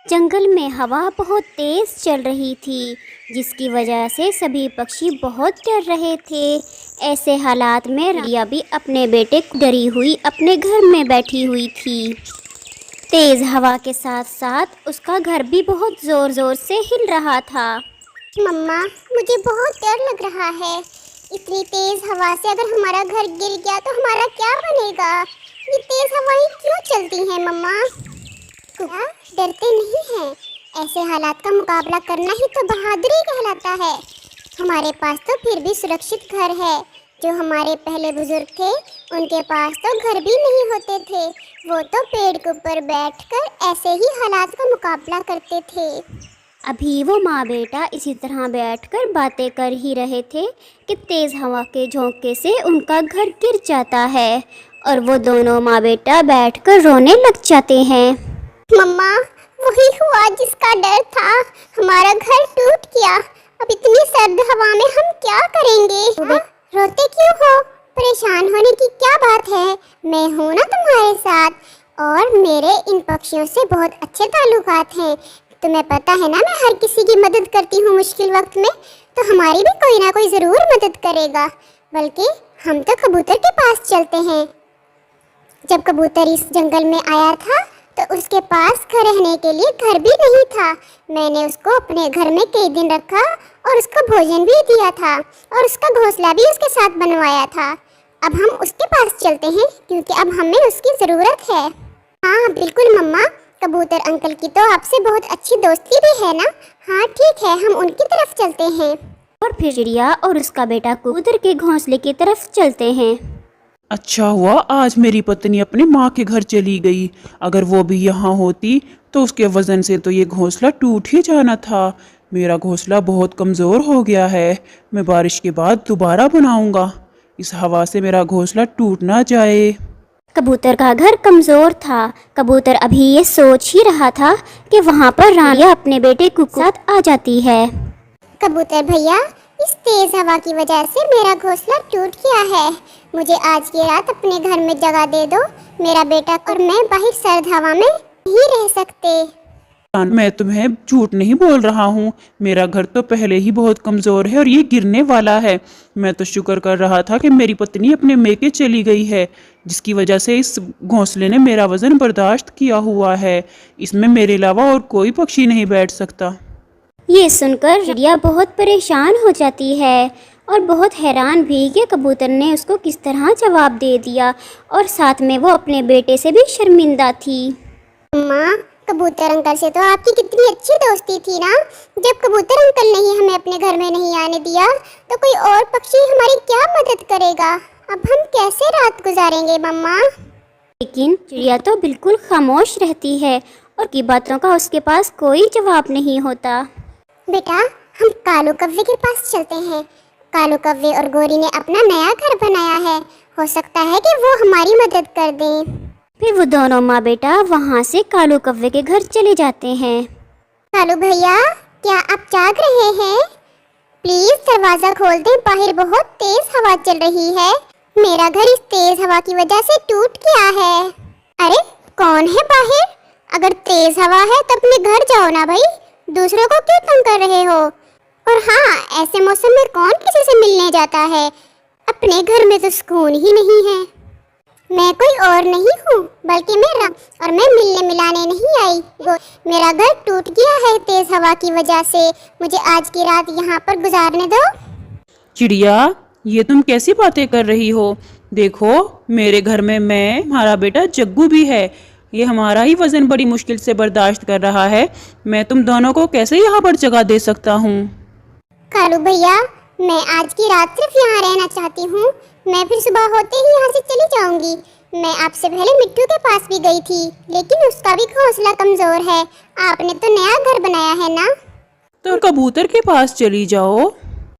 جنگل میں ہوا بہت تیز چل رہی تھی، جس کی وجہ سے سبھی پکشی بہت ڈر رہے تھے۔ ایسے حالات میں ریا بھی اپنے بیٹے کو ڈری ہوئی اپنے گھر میں بیٹھی ہوئی تھی۔ تیز ہوا کے ساتھ ساتھ اس کا گھر بھی بہت زور زور سے ہل رہا تھا۔ مما، مجھے بہت ڈر لگ رہا ہے۔ اتنی تیز ہوا سے اگر ہمارا گھر گر گیا تو ہمارا کیا بنے گا؟ یہ تیز ہوائیں کیوں چلتی ہیں مما؟ ڈرتے نہیں ہیں، ایسے حالات کا مقابلہ کرنا ہی تو بہادری کہلاتا ہے۔ ہمارے پاس تو پھر بھی سرکشت گھر ہے۔ جو ہمارے پہلے بزرگ تھے ان کے پاس تو گھر بھی نہیں ہوتے تھے، وہ تو پیڑ کے اوپر بیٹھ کر ایسے ہی حالات کا مقابلہ کرتے تھے۔ ابھی وہ ماں بیٹا اسی طرح بیٹھ کر باتیں کر ہی رہے تھے کہ تیز ہوا کے جھونکے سے ان کا گھر گر جاتا ہے اور وہ دونوں ماں بیٹا بیٹھ کر رونے لگ جاتے ہیں۔ مما، وہی ہوا جس کا ڈر تھا، ہمارا گھر ٹوٹ گیا۔ اب اتنی سرد ہوا میں ہم کیا کریں گے؟ روتے کیوں ہو؟ پریشان ہونے کی کیا بات ہے؟ میں ہوں نا تمہارے ساتھ، اور میرے ان پکشیوں سے بہت اچھے تعلقات ہیں۔ تمہیں پتہ ہے نا میں ہر کسی کی مدد کرتی ہوں مشکل وقت میں، تو ہماری بھی کوئی نہ کوئی ضرور مدد کرے گا۔ بلکہ ہم تو کبوتر کے پاس چلتے ہیں۔ جب کبوتر اس جنگل میں آیا تھا تو اس کے پاس رہنے کے لیے گھر بھی نہیں تھا۔ میں نے اس کو اپنے گھر میں کئی دن رکھا اور اس کو بھوجن بھی دیا تھا اور اس کا گھونسلہ بھی اس کے ساتھ بنوایا تھا۔ اب ہم اس کے پاس چلتے ہیں کیونکہ اب ہمیں اس کی ضرورت ہے۔ ہاں بالکل مما، کبوتر انکل کی تو آپ سے بہت اچھی دوستی بھی ہے نا۔ ہاں ٹھیک ہے، ہم ان کی طرف چلتے ہیں۔ اور پھر چڑیا اور اس کا بیٹا کبوتر کے گھونسلے کی طرف چلتے ہیں۔ اچھا ہوا آج میری پتنی اپنی ماں کے گھر چلی گئی، اگر وہ بھی یہاں ہوتی تو اس کے وزن سے تو یہ گھونسلہ ٹوٹ ہی جانا تھا۔ میرا گھونسلہ بہت کمزور ہو گیا ہے، میں بارش کے بعد دوبارہ بناؤں گا، اس ہوا سے میرا گھونسلہ ٹوٹ نہ جائے۔ کبوتر کا گھر کمزور تھا۔ کبوتر ابھی یہ سوچ ہی رہا تھا کہ وہاں پر رانیا اپنے بیٹے کو ساتھ آ جاتی ہے۔ کبوتر بھیا، اس تیز ہوا کی وجہ سے میرا گھونسلہ ٹوٹ گیا ہے۔ مجھے آج کی رات اپنے گھر میں جگہ دے دو۔ میرا بیٹا اور میں باہر سرد ہوا میں نہیں رہ سکتے۔ میں تمہیں جھوٹ نہیں بول رہا ہوں، میرا گھر تو پہلے ہی بہت کمزور ہے اور یہ گرنے والا ہے۔ میں تو شکر کر رہا تھا کہ میری پتنی اپنے میکے چلی گئی ہے، جس کی وجہ سے اس گھونسلے نے میرا وزن برداشت کیا ہوا ہے۔ اس میں میرے علاوہ اور کوئی پکشی نہیں بیٹھ سکتا۔ یہ سن کر چڑیا بہت پریشان ہو جاتی ہے اور بہت حیران بھی کہ کبوتر نے اس کو کس طرح جواب دے دیا، اور ساتھ میں وہ اپنے بیٹے سے بھی شرمندہ تھی۔ ماں، کبوتر انکل سے تو آپ کی کتنی اچھی دوستی تھی نا۔ جب کبوتر انکل نے ہی ہمیں اپنے گھر میں نہیں آنے دیا تو کوئی اور پکشی ہماری کیا مدد کرے گا؟ اب ہم کیسے رات گزاریں گے مما؟ لیکن چڑیا تو بالکل خاموش رہتی ہے اور کی باتوں کا اس کے پاس کوئی جواب نہیں ہوتا۔ بیٹا، ہم کالو کوے کے پاس چلتے ہیں۔ کالو کوے اور گوری نے اپنا نیا گھر بنایا ہے، ہو سکتا ہے کہ وہ ہماری مدد کر دیں۔ پھر وہ دونوں ماں بیٹا وہاں سے کالو کوے کے گھر چلے جاتے ہیں۔ کالو بھیا، کیا آپ جاگ رہے ہیں؟ پلیز دروازہ کھول دیں، باہر بہت تیز ہوا چل رہی ہے۔ میرا گھر اس تیز ہوا کی وجہ سے ٹوٹ گیا ہے۔ ارے کون ہے باہر؟ اگر تیز ہوا ہے تو اپنے گھر جاؤ نا بھائی، دوسروں کو کیوں تنگ کر رہے ہو؟ اور ہاں، ایسے موسم میں کون کسی سے ملنے جاتا ہے؟ اپنے گھر میں تو سکون ہی نہیں ہے۔ میں کوئی اور نہیں ہوں بلکہ اور میں ملنے ملانے نہیں آئی۔ میرا گھر ٹوٹ گیا ہے تیز ہوا کی وجہ سے، مجھے آج کی رات یہاں پر گزارنے دو۔ چڑیا، یہ تم کیسی باتیں کر رہی ہو؟ دیکھو میرے گھر میں ہمارا بیٹا جگو بھی ہے، یہ ہمارا ہی وزن بڑی مشکل سے برداشت کر رہا ہے، میں تم دونوں کو کیسے یہاں پر جگہ دے سکتا ہوں؟ کالو بھیا، میں آج کی رات صرف یہاں رہنا چاہتی ہوں، میں پھر صبح ہوتے ہی یہاں سے چلی جاؤں گی۔ میں آپ سے پہلے مٹھو کے پاس بھی گئی تھی، لیکن اس کا بھی گھونسلہ کمزور ہے۔ آپ نے تو نیا گھر بنایا ہے نا۔ تو کبوتر کے پاس چلی جاؤ۔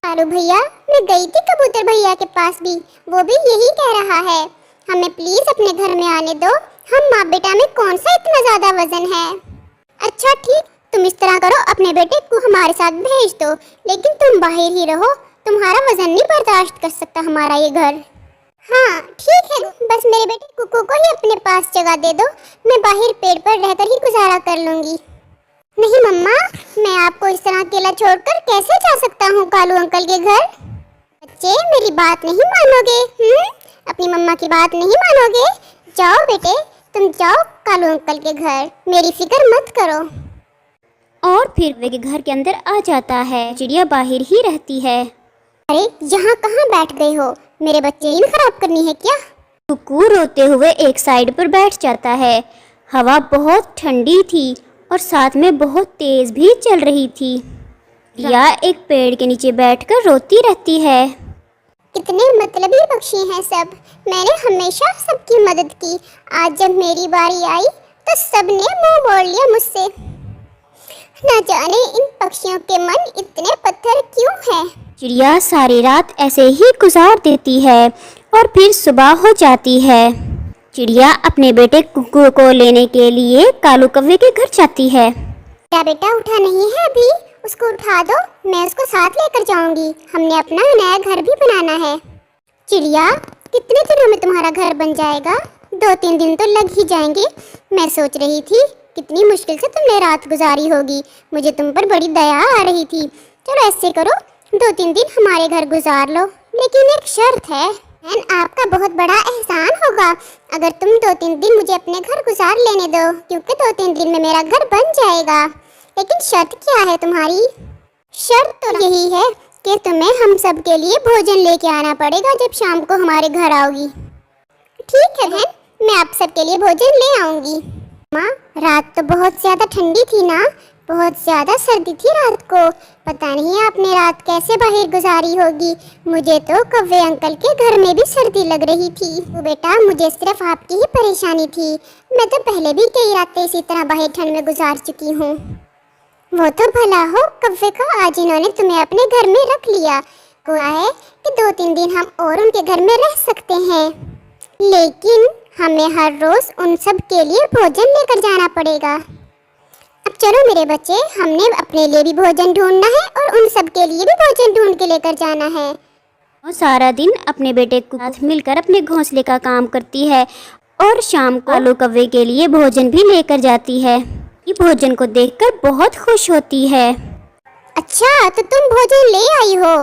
کالو بھیا، میں گئی تھی کبوتر بھیا کے پاس بھی، وہ بھی یہی کہہ رہا ہے۔ ہمیں پلیز اپنے گھر میں آنے دو، ہم ماں بیٹا میں کون سا اتنا زیادہ وزن ہے؟ اچھا ٹھیک، تم اس طرح کرو، اپنے بیٹے کو ہمارے ساتھ بھیج دو، لیکن تم باہر ہی رہو، تمہارا وزن نہیں برداشت کر سکتا ہمارا یہ گھر۔ ہاں ٹھیک ہے، بس میرے بیٹے کوکو کو ہی اپنے پاس جگہ دے دو، میں باہر پیڑ پر رہ کر ہی گزارا کر لوں گی۔ मम्मा, मैं आपको इस तरह अकेला छोड़कर कैसे जा सकता हूँ कालू अंकल के घर? बच्चे मेरी बात नहीं मानोगे? अपनी मम्मा की बात नहीं मानोगे? जाओ बेटे, तुम जाओ कालू अंकल के घर, मेरी फिक्र मत करो। और फिर वे के घर के अंदर आ जाता है। चिड़िया बाहर ही रहती है। अरे यहाँ कहाँ बैठ गए हो? मेरे बच्चे नींद खराब करनी है क्या? कुकू रोते हुए एक साइड पर बैठ जाता है। हवा बहुत ठंडी थी और साथ में बहुत तेज भी चल रही थी। चिड़िया एक पेड़ के नीचे बैठकर रोती रहती है। कितने मतलबी पक्षी हैं सब। मैंने हमेशा सबकी मदद की, आज जब मेरी बारी आई तो सबने मुंह मोड़ लिया मुझसे। न जाने इन पक्षियों के मन इतने पत्थर क्यों हैं। चिड़िया सारी रात ऐसे ही गुजार देती है और फिर सुबह हो जाती है। चिड़िया अपने बेटे कुकू को लेने के लिए कालू कौवे के घर जाती है। मेरा बेटा उठा नहीं है अभी, उसको उठा दो, मैं उसको साथ लेकर जाऊंगी। हमने अपना नया घर भी बनाना है। चिड़िया, कितने दिनों में तुम्हारा घर बन जाएगा? 2-3 दिन तो लग ही जाएंगे। मैं सोच रही थी कितनी मुश्किल से तुमने रात गुजारी होगी, मुझे तुम पर बड़ी दया आ रही थी। चलो ऐसे करो, 2-3 दिन हमारे घर गुजार लो, लेकिन एक शर्त है। आपका बहुत बड़ा एहसान होगा अगर तुम 2-3 दिन मुझे अपने घर गुजार लेने दो, क्योंकि 2-3 दिन में मेरा घर बन जाएगा। लेकिन शर्त क्या है तुम्हारी? शर्त तो यही है कि तुम्हें हम सब के लिए भोजन लेके आना पड़ेगा जब शाम को हमारे घर आओगी। ठीक है बहन, मैं आप सब के लिए भोजन ले आऊंगी। माँ, रात तो बहुत ज़्यादा ठंडी थी ना, बहुत ज़्यादा सर्दी थी रात को। पता नहीं आपने रात कैसे बाहर गुजारी होगी। मुझे तो कौवे अंकल के घर में भी सर्दी लग रही थी। तो बेटा, मुझे सिर्फ आपकी ही परेशानी थी। मैं तो पहले भी कई रातें इसी तरह बाहर ठंड में गुजार चुकी हूँ। वो तो भला हो कौवे को, आज इन्होंने तुम्हें अपने घर में रख लिया। हुआ है कि 2-3 दिन हम और उनके घर में रह सकते हैं, लेकिन हमें हर रोज़ उन सब के लिए भोजन लेकर जाना पड़ेगा। अब चलो मेरे बच्चे, हमने अपने लिए भी भोजन ढूंढना है और उन सब के लिए भी भोजन ढूंढ के लेकर जाना है। वो सारा दिन अपने बेटे के साथ मिलकर अपने घोंसले का काम करती है और शाम को कालू कौवे के लिए भोजन भी लेकर जाती है। ये भोजन को देखकर बहुत खुश होती है। अच्छा, तो तुम भोजन ले आई हो?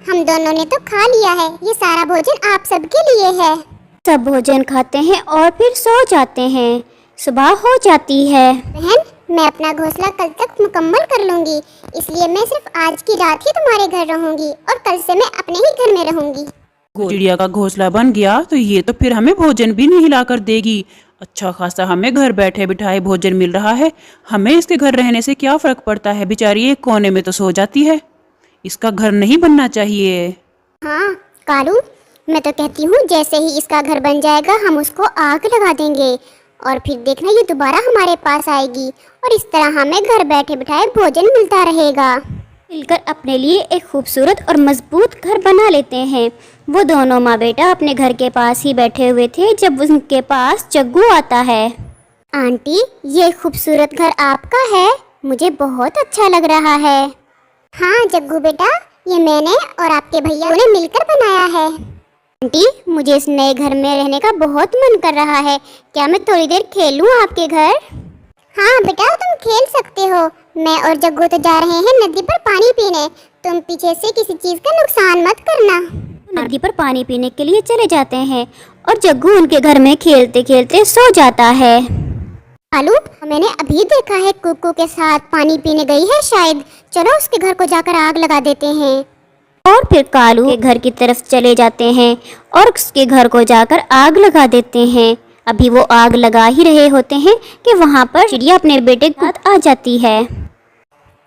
हम दोनों ने तो खा लिया है। ये सारा भोजन आप सबके लिए है। सब भोजन खाते हैं और फिर सो जाते हैं। सुबह हो जाती है। बहन, मैं अपना घोंसला कल तक मुकम्मल कर लूंगी, इसलिए मैं सिर्फ आज की रात ही तुम्हारे घर रहूंगी और कल से मैं अपने ही घर में रहूंगी। चिड़िया का घोंसला बन गया तो ये तो फिर हमें भोजन भी नहीं ला कर देगी। अच्छा खासा हमें घर बैठे बिठाए भोजन मिल रहा है। हमें इसके घर रहने से क्या फर्क पड़ता है? बेचारी एक कोने में तो सो जाती है। इसका घर नहीं बनना चाहिए। हाँ कालू, मैं तो कहती हूँ जैसे ही इसका घर बन जाएगा हम उसको आग लगा देंगे और फिर देखना ये दोबारा हमारे पास आएगी और इस तरह हमें घर बैठे बिठाए भोजन मिलता रहेगा। मिलकर अपने लिए एक खूबसूरत और मजबूत घर बना लेते हैं। वो दोनों माँ बेटा अपने घर के पास ही बैठे हुए थे जब उनके पास जग्गू आता है। आंटी, ये खूबसूरत घर आपका है? मुझे बहुत अच्छा लग रहा है। हाँ जग्गू बेटा, ये मैंने और आपके भैया ने मिलकर बनाया है। आंटी, मुझे इस नए घर में रहने का बहुत मन कर रहा है। क्या मैं थोड़ी देर खेलूं आपके घर? हाँ बेटा, तुम खेल सकते हो। मैं और जग्गू तो जा रहे हैं नदी पर पानी पीने। तुम पीछे से किसी चीज का नुकसान मत करना। नदी पर पानी पीने के लिए चले जाते हैं और जग्गू उनके घर में खेलते खेलते सो जाता है। कालू, मैंने अभी देखा है कुकू के साथ पानी पीने गई है शायद। चलो उसके घर को जाकर आग लगा देते हैं। और फिर कालू के घर की तरफ चले जाते हैं और उसके घर को जाकर आग लगा देते हैं। अभी वो आग लगा ही रहे होते हैं कि वहाँ पर चिड़िया अपने बेटे के साथ आ जाती है।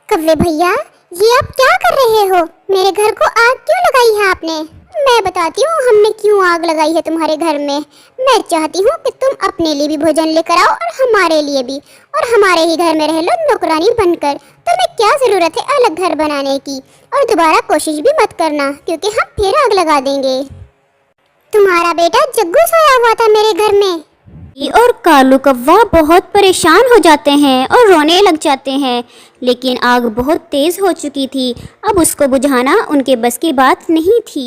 कौवे भैया, ये आप क्या कर रहे हो? मेरे घर को आग क्यों लगाई है आपने? मैं बताती हूँ हमने क्यों आग लगाई है तुम्हारे घर में। मैं चाहती हूँ कि तुम अपने लिए भी भोजन लेकर आओ और हमारे लिए भी, और हमारे ही घर में रह लो नौकरानी बनकर। तुम्हें क्या जरूरत है अलग घर बनाने की? और दोबारा कोशिश भी मत करना, क्योंकि हम फिर आग लगा देंगे। तुम्हारा बेटा जग्गू सोया हुआ था मेरे घर में। और कालू कौवा बहुत परेशान हो जाते हैं और रोने लग जाते हैं, लेकिन आग बहुत तेज हो चुकी थी। अब उसको बुझाना उनके बस की बात नहीं थी।